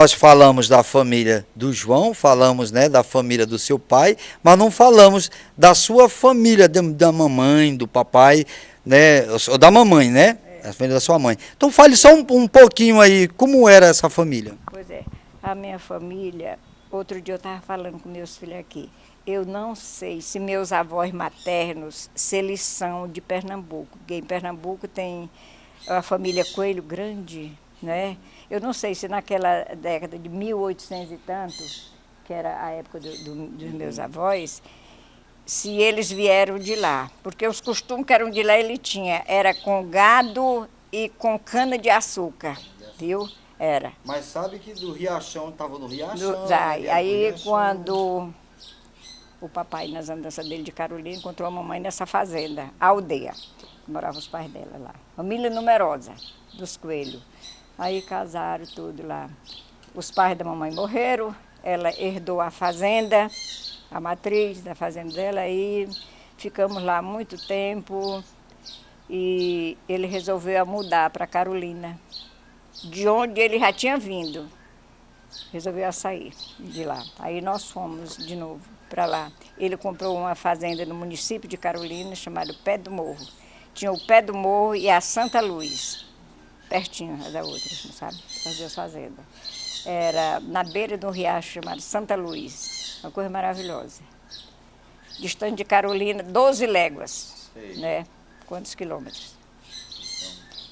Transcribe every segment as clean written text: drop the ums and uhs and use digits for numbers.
Nós falamos da família do João, falamos, né, da família do seu pai, mas não falamos da sua família, da mamãe, do papai, né, ou da mamãe, né? A família da sua mãe. Então fale só um pouquinho aí, como era essa família? Pois é, a minha família, outro dia eu estava falando com meus filhos aqui, eu não sei se meus avós maternos, se eles são de Pernambuco, porque em Pernambuco tem a família Coelho Grande, né? Eu não sei se naquela década de 1800 e tanto, que era a época dos meus avós, se eles vieram de lá, porque os costumes que eram de lá ele tinha, era com gado e com cana de açúcar, viu? Era. Mas sabe que do Riachão, estava no Riachão, Aí quando o papai, nas andanças dele de Carolina, encontrou a mamãe nessa fazenda, a aldeia, que moravam os pais dela lá. Família numerosa dos Coelhos. Aí casaram tudo lá. Os pais da mamãe morreram, ela herdou a fazenda, a matriz da fazenda dela, aí ficamos lá muito tempo e ele resolveu mudar para Carolina, de onde ele já tinha vindo. Resolveu sair de lá. Aí nós fomos de novo para lá. Ele comprou uma fazenda no município de Carolina, chamada Pé do Morro. Tinha o Pé do Morro e a Santa Luz, pertinho da outra, sabe? As duas fazendas. Era na beira de um riacho chamado Santa Luz, uma coisa maravilhosa. Distante de Carolina, 12 léguas, né? Quantos quilômetros?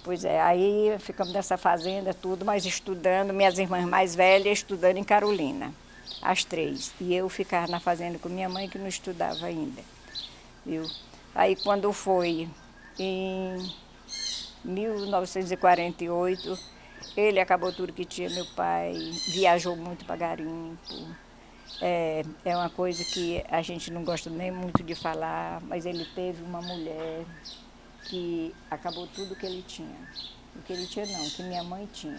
Pois é, aí ficamos nessa fazenda, tudo, mas estudando, minhas irmãs mais velhas estudando em Carolina, as três. E eu ficar na fazenda com minha mãe, que não estudava ainda, viu? Aí quando foi em 1948, ele acabou tudo que tinha, meu pai viajou muito para garimpo. É uma coisa que a gente não gosta nem muito de falar, mas ele teve uma mulher que acabou tudo que ele tinha. O que ele tinha não, que minha mãe tinha,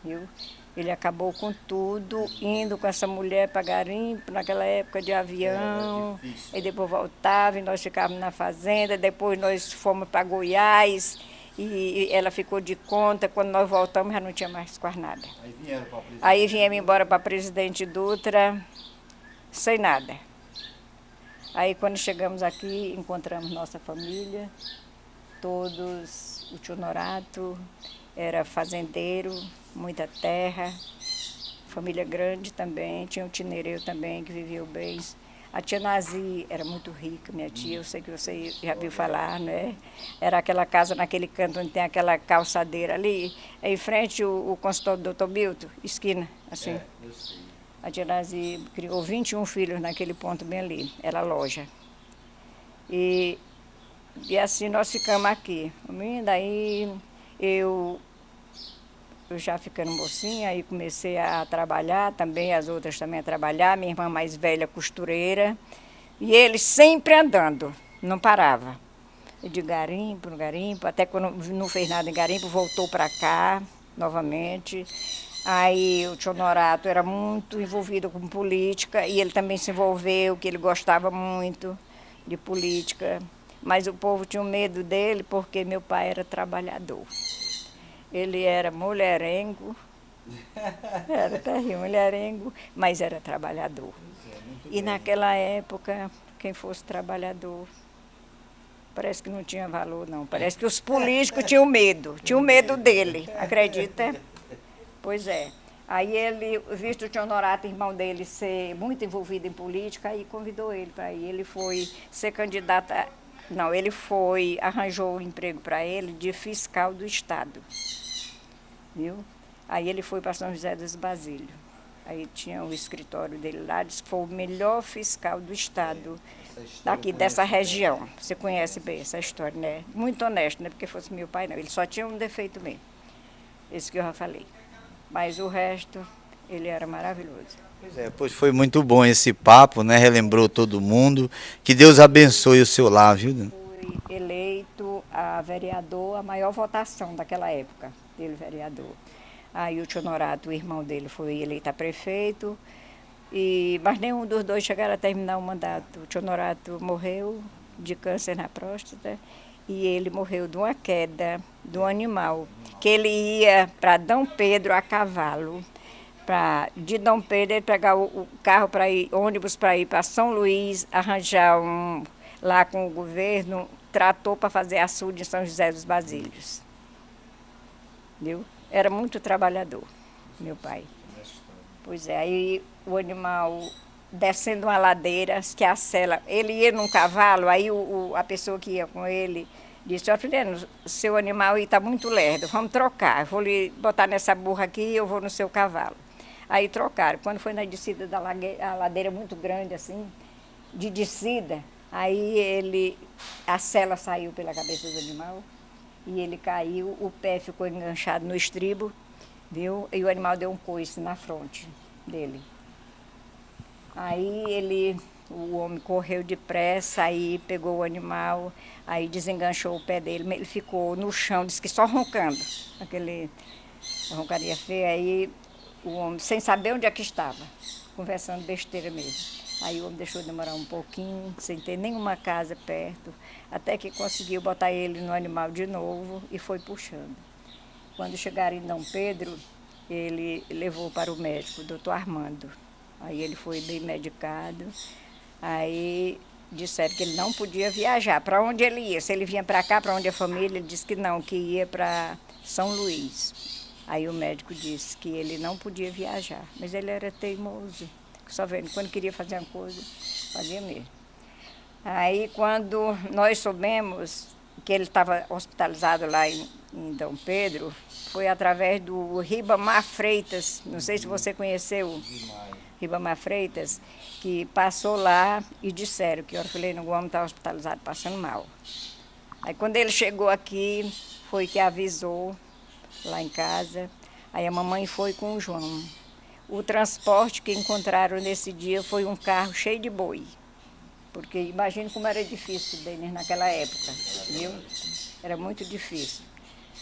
viu? Ele acabou com tudo, indo com essa mulher para garimpo, naquela época de avião, e depois voltava, e nós ficávamos na fazenda, depois nós fomos para Goiás, e ela ficou de conta, quando nós voltamos já não tinha mais quase nada. Aí viemos embora para Presidente Dutra, sem nada. Aí quando chegamos aqui, encontramos nossa família, todos, o tio Norato era fazendeiro, muita terra, família grande também, tinha o Tinereu também, que vivia bem. A tia Nazi era muito rica, minha tia, eu sei que você já viu falar, né? Era aquela casa naquele canto onde tem aquela calçadeira ali, em frente o consultório do Dr. Milton, esquina, assim. Eu sei. A tia Nazi criou 21 filhos naquele ponto bem ali, era loja. E assim nós ficamos aqui. Daí eu já ficando mocinha, aí comecei a trabalhar, também as outras também a trabalhar, minha irmã mais velha costureira, e ele sempre andando, não parava. De garimpo, no garimpo, até quando não fez nada em garimpo, voltou para cá novamente. Aí o tio Norato era muito envolvido com política e ele também se envolveu, que ele gostava muito de política. Mas o povo tinha medo dele porque meu pai era trabalhador. Ele era mulherengo, era terrível, mulherengo, mas era trabalhador. E naquela época, quem fosse trabalhador, parece que não tinha valor, não. Parece que os políticos tinham medo dele, acredita? Pois é. Aí ele, visto o tio Norato, irmão dele, ser muito envolvido em política, aí convidou ele para ir. Ele foi ser candidato, não, ele foi, arranjou um emprego para ele de fiscal do Estado, viu? Aí ele foi para São José dos Basílios. Aí tinha o escritório dele lá, disse que foi o melhor fiscal do Estado, daqui dessa região. Você conhece bem essa história, né? Muito honesto, né? Porque fosse meu pai, não. Ele só tinha um defeito mesmo, esse que eu já falei. Mas o resto, ele era maravilhoso. Pois foi muito bom esse papo, né? Relembrou todo mundo. Que Deus abençoe o seu lar, viu? Fui eleito a vereador, a maior votação daquela época, dele vereador. Aí o tio Norato, o irmão dele, foi eleito a prefeito, mas nenhum dos dois chegaram a terminar o mandato. O tio Norato morreu de câncer na próstata e ele morreu de uma queda de um animal, que ele ia para Dom Pedro a cavalo. de Dom Pedro, ele pegar o carro para ir, ônibus para ir para São Luís, arranjar lá com o governo, trator para fazer açude em São José dos Basílios. Viu? Era muito trabalhador, meu pai. Pois é, aí o animal descendo uma ladeira, que a sela, ele ia num cavalo, aí a pessoa que ia com ele disse: ó, Juliano, seu animal está muito lerdo, vamos trocar, eu vou lhe botar nessa burra aqui e eu vou no seu cavalo. Aí trocaram. Quando foi na descida da a ladeira muito grande assim, de descida, aí a sela saiu pela cabeça do animal e ele caiu, o pé ficou enganchado no estribo, viu? E o animal deu um coice na fronte dele. Aí o homem correu depressa, aí pegou o animal, aí desenganchou o pé dele, ele ficou no chão, disse que só roncando, aquele roncaria feia, aí o homem, sem saber onde é que estava, conversando besteira mesmo. Aí o homem deixou demorar um pouquinho, sem ter nenhuma casa perto, até que conseguiu botar ele no animal de novo e foi puxando. Quando chegaram em Dom Pedro, ele levou para o médico, o doutor Armando. Aí ele foi bem medicado, aí disseram que ele não podia viajar. Para onde ele ia? Se ele vinha para cá, para onde a família, ele disse que não, que ia para São Luís. Aí o médico disse que ele não podia viajar, mas ele era teimoso. Só vendo, quando queria fazer uma coisa, fazia mesmo. Aí quando nós soubemos que ele estava hospitalizado lá em Dom Pedro, foi através do Ribamar Freitas, não sei se você conheceu, Ribamar Freitas, que passou lá e disseram que o Orfilino Gomes estava hospitalizado, passando mal. Aí quando ele chegou aqui, foi que avisou lá em casa, aí a mamãe foi com o João. O transporte que encontraram nesse dia foi um carro cheio de boi, porque imagine como era difícil deles naquela época, viu? Era muito difícil.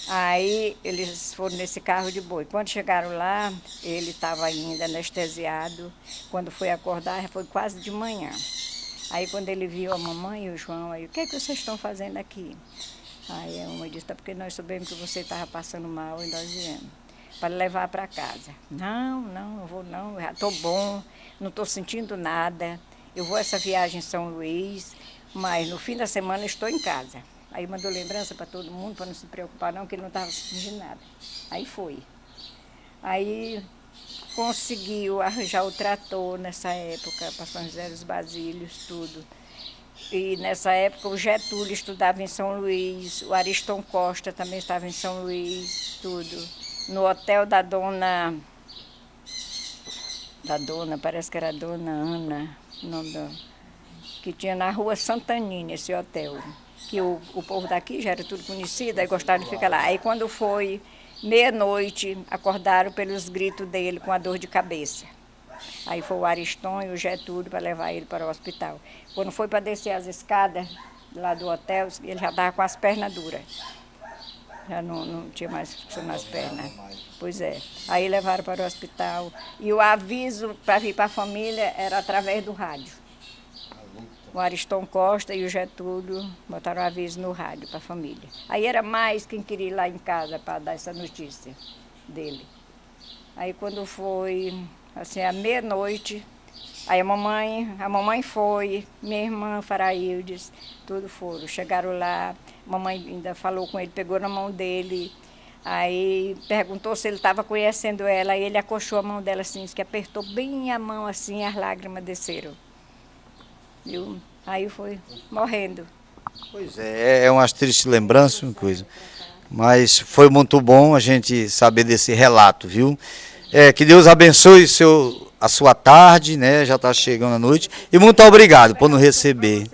Aí eles foram nesse carro de boi. Quando chegaram lá, ele estava ainda anestesiado. Quando foi acordar, foi quase de manhã. Aí quando ele viu a mamãe e o João, aí, o que é que vocês estão fazendo aqui? Aí a mamãe disse: tá, porque nós soubemos que você estava passando mal e nós viemos para levar para casa. Não, não vou não, eu já estou bom, não estou sentindo nada. Eu vou essa viagem em São Luís, mas no fim da semana estou em casa. Aí mandou lembrança para todo mundo, para não se preocupar não, que ele não estava sentindo nada. Aí foi. Aí conseguiu arranjar o trator nessa época, para São José dos Basílios, tudo. E nessa época o Getúlio estudava em São Luís, o Ariston Costa também estava em São Luís, tudo. No hotel da dona, parece que era a dona Ana, que tinha na rua Santanina esse hotel. Que o povo daqui já era tudo conhecido, aí gostaram de ficar lá. Aí quando foi meia-noite, acordaram pelos gritos dele com a dor de cabeça. Aí foi o Ariston e o Getúlio para levar ele para o hospital. Quando foi para descer as escadas lá do hotel, ele já estava com as pernas duras. Já não tinha mais funcionando as pernas. Pois é. Aí levaram para o hospital. E o aviso para vir para a família era através do rádio. O Ariston Costa e o Getúlio botaram aviso no rádio para a família. Aí era mais quem queria ir lá em casa para dar essa notícia dele. Aí quando foi, assim, à meia-noite, aí a mamãe foi, minha irmã Faraildes, tudo foram. Chegaram lá, a mamãe ainda falou com ele, pegou na mão dele, aí perguntou se ele estava conhecendo ela, aí ele acochou a mão dela assim, que apertou bem a mão assim, as lágrimas desceram. Viu? Aí foi morrendo. Pois é umas tristes lembranças, uma coisa. Mas foi muito bom a gente saber desse relato, viu? Que Deus abençoe a sua tarde, né? Já está chegando a noite. E muito obrigado por nos receber.